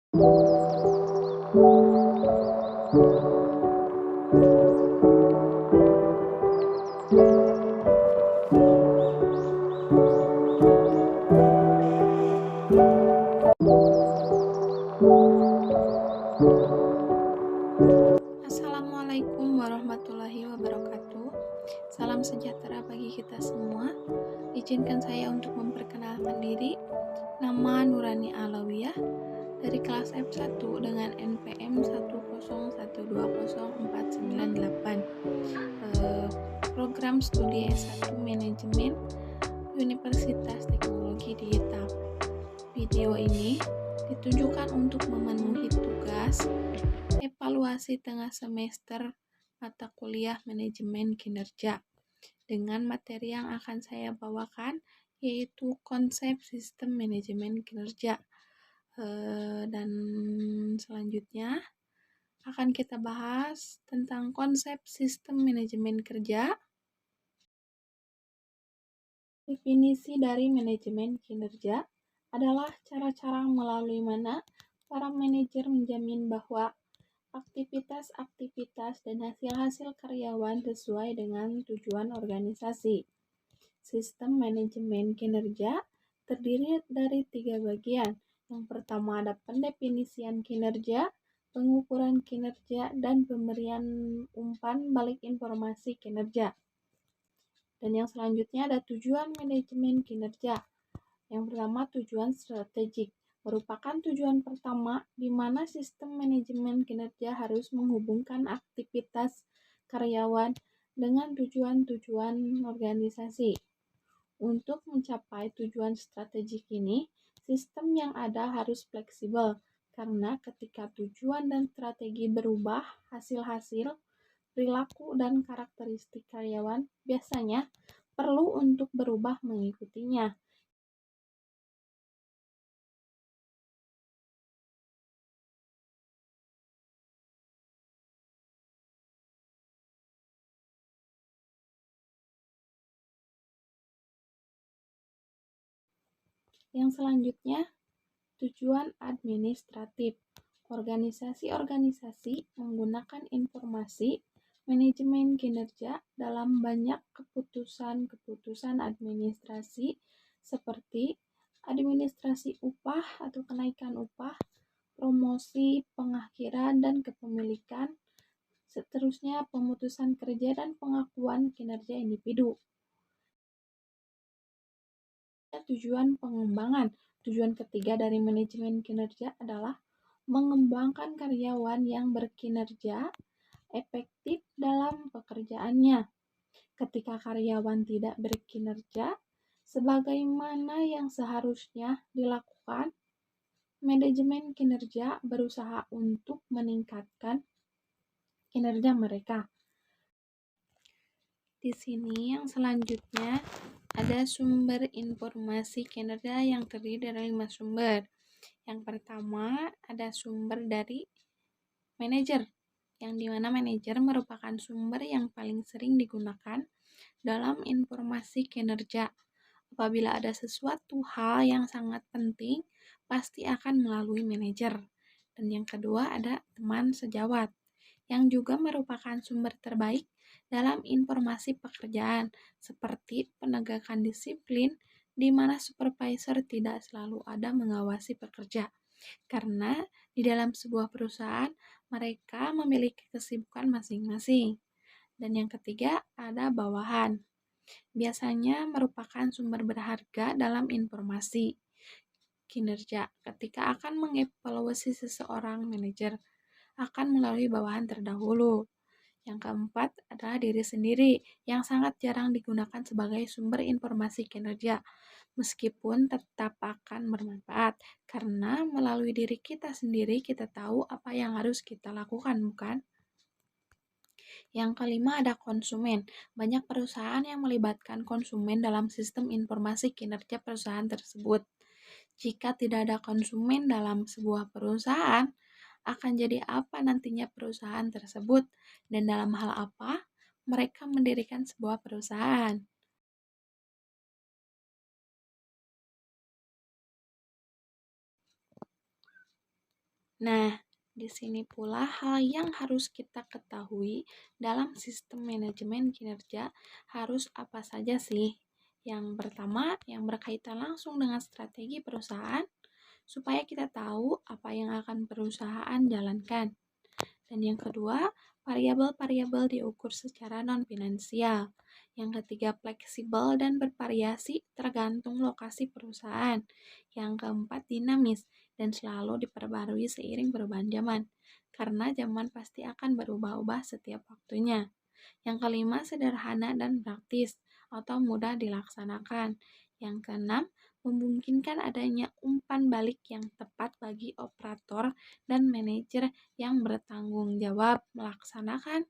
Assalamualaikum warahmatullahi wabarakatuh. Salam sejahtera bagi kita semua. Izinkan saya untuk memperkenalkan diri. Nama Nurani Alawiyah dari kelas F1 dengan NPM 101204998. Program studi S1 Manajemen Universitas Teknologi Digital. Video ini ditujukan untuk memenuhi tugas evaluasi tengah semester mata kuliah manajemen kinerja dengan materi yang akan saya bawakan yaitu konsep sistem manajemen kinerja. Dan selanjutnya akan kita bahas tentang konsep sistem manajemen kerja. Definisi dari manajemen kinerja adalah cara-cara melalui mana para manajer menjamin bahwa aktivitas-aktivitas dan hasil-hasil karyawan sesuai dengan tujuan organisasi. Sistem manajemen kinerja terdiri dari 3 bagian. Yang pertama ada pendefinisian kinerja, pengukuran kinerja, dan pemberian umpan balik informasi kinerja. Dan yang selanjutnya ada tujuan manajemen kinerja. Yang pertama tujuan strategik. Merupakan tujuan pertama di mana sistem manajemen kinerja harus menghubungkan aktivitas karyawan dengan tujuan-tujuan organisasi. Untuk mencapai tujuan strategik ini, sistem yang ada harus fleksibel, karena ketika tujuan dan strategi berubah, hasil-hasil, perilaku, dan karakteristik karyawan biasanya perlu untuk berubah mengikutinya. Yang selanjutnya, tujuan administratif. Organisasi-organisasi menggunakan informasi manajemen kinerja dalam banyak keputusan-keputusan administrasi seperti administrasi upah atau kenaikan upah, promosi, pengakhiran dan kepemilikan, seterusnya pemutusan kerja dan pengakuan kinerja individu. Tujuan pengembangan. Tujuan ketiga dari manajemen kinerja adalah mengembangkan karyawan yang berkinerja efektif dalam pekerjaannya. Ketika karyawan tidak berkinerja sebagaimana yang seharusnya dilakukan, manajemen kinerja berusaha untuk meningkatkan kinerja mereka. Di sini yang selanjutnya ada sumber informasi kinerja yang terdiri dari 5 sumber. Yang pertama ada sumber dari manajer, yang dimana manajer merupakan sumber yang paling sering digunakan dalam informasi kinerja. Apabila ada sesuatu hal yang sangat penting, pasti akan melalui manajer. Dan yang kedua ada teman sejawat, yang juga merupakan sumber terbaik dalam informasi pekerjaan, seperti penegakan disiplin, di mana supervisor tidak selalu ada mengawasi pekerja. Karena di dalam sebuah perusahaan, mereka memiliki kesibukan masing-masing. Dan yang ketiga, ada bawahan. Biasanya merupakan sumber berharga dalam informasi kinerja. Ketika akan mengevaluasi seseorang, manajer akan melalui bawahan terdahulu. Yang keempat adalah diri sendiri, yang sangat jarang digunakan sebagai sumber informasi kinerja, meskipun tetap akan bermanfaat, karena melalui diri kita sendiri kita tahu apa yang harus kita lakukan, bukan? Yang kelima ada konsumen. Banyak perusahaan yang melibatkan konsumen dalam sistem informasi kinerja perusahaan tersebut. Jika tidak ada konsumen dalam sebuah perusahaan, akan jadi apa nantinya perusahaan tersebut, dan dalam hal apa mereka mendirikan sebuah perusahaan. Nah, di sini pula hal yang harus kita ketahui dalam sistem manajemen kinerja harus apa saja sih? Yang pertama, yang berkaitan langsung dengan strategi perusahaan, supaya kita tahu apa yang akan perusahaan jalankan. Dan yang kedua, variabel-variabel diukur secara non-finansial. Yang ketiga, fleksibel dan bervariasi tergantung lokasi perusahaan. Yang keempat, dinamis dan selalu diperbarui seiring perubahan zaman. Karena zaman pasti akan berubah-ubah setiap waktunya. Yang kelima, sederhana dan praktis atau mudah dilaksanakan. Yang keenam, memungkinkan adanya umpan balik yang tepat bagi operator dan manajer yang bertanggung jawab melaksanakan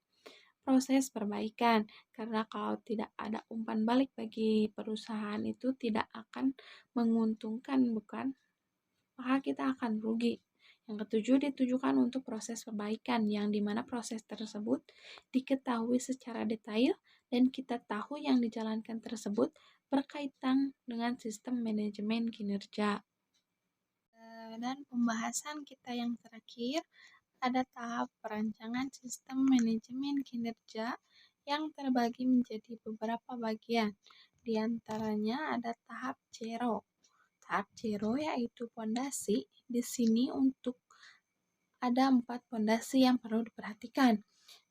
proses perbaikan. Karena kalau tidak ada umpan balik bagi perusahaan itu tidak akan menguntungkan, bukan? Maka kita akan rugi. Yang ketujuh ditujukan untuk proses perbaikan, yang dimana proses tersebut diketahui secara detail dan kita tahu yang dijalankan tersebut berkaitan dengan sistem manajemen kinerja. Dan pembahasan kita yang terakhir ada tahap perancangan sistem manajemen kinerja yang terbagi menjadi beberapa bagian. Di antaranya ada tahap zero. Tahap zero yaitu pondasi. Di sini untuk ada 4 pondasi yang perlu diperhatikan.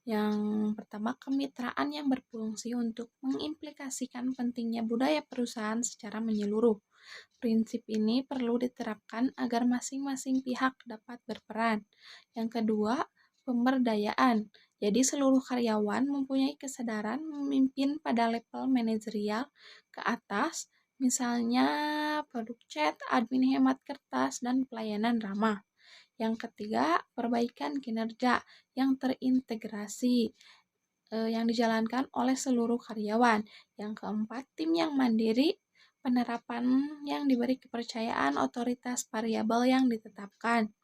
Yang pertama, kemitraan yang berfungsi untuk mengimplikasikan pentingnya budaya perusahaan secara menyeluruh. Prinsip ini perlu diterapkan agar masing-masing pihak dapat berperan. Yang kedua, pemberdayaan. Jadi seluruh karyawan mempunyai kesadaran memimpin pada level manajerial ke atas, misalnya produk chat, admin hemat kertas, dan pelayanan ramah. Yang ketiga, perbaikan kinerja yang terintegrasi yang dijalankan oleh seluruh karyawan. Yang keempat, tim yang mandiri, penerapan yang diberi kepercayaan otoritas variabel yang ditetapkan.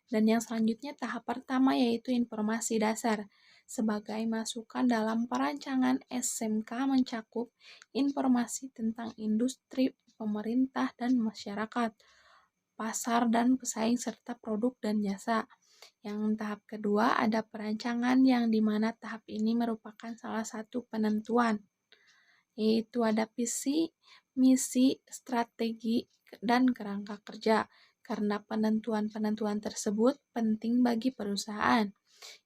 Dan yang selanjutnya tahap pertama yaitu informasi dasar. Sebagai masukan dalam perancangan SMK mencakup informasi tentang industri, pemerintah, dan masyarakat, pasar dan pesaing serta produk dan jasa. Yang tahap kedua ada perancangan yang dimana tahap ini merupakan salah satu penentuan, yaitu ada visi, misi, strategi, dan kerangka kerja. Karena penentuan-penentuan tersebut penting bagi perusahaan.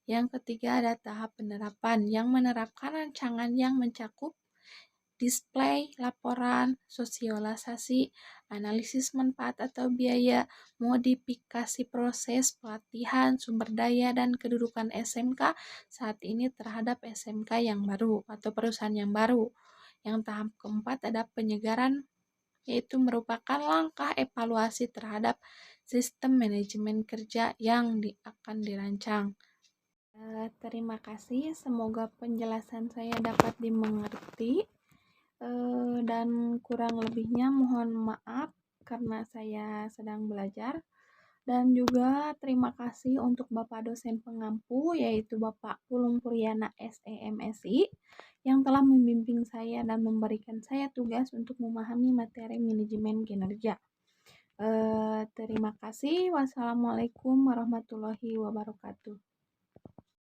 Yang ketiga ada tahap penerapan yang menerapkan rancangan yang mencakup display, laporan, sosialisasi, analisis manfaat atau biaya, modifikasi proses, pelatihan, sumber daya, dan kedudukan SMK saat ini terhadap SMK yang baru atau perusahaan yang baru. Yang tahap keempat ada penyegaran, yaitu merupakan langkah evaluasi terhadap sistem manajemen kerja yang akan dirancang. Terima kasih, semoga penjelasan saya dapat dimengerti. Dan kurang lebihnya mohon maaf karena saya sedang belajar. Dan juga terima kasih untuk Bapak dosen pengampu yaitu Bapak Pulung Puryana SEMSI yang telah membimbing saya dan memberikan saya tugas untuk memahami materi manajemen kinerja. Terima kasih. Wassalamualaikum warahmatullahi wabarakatuh.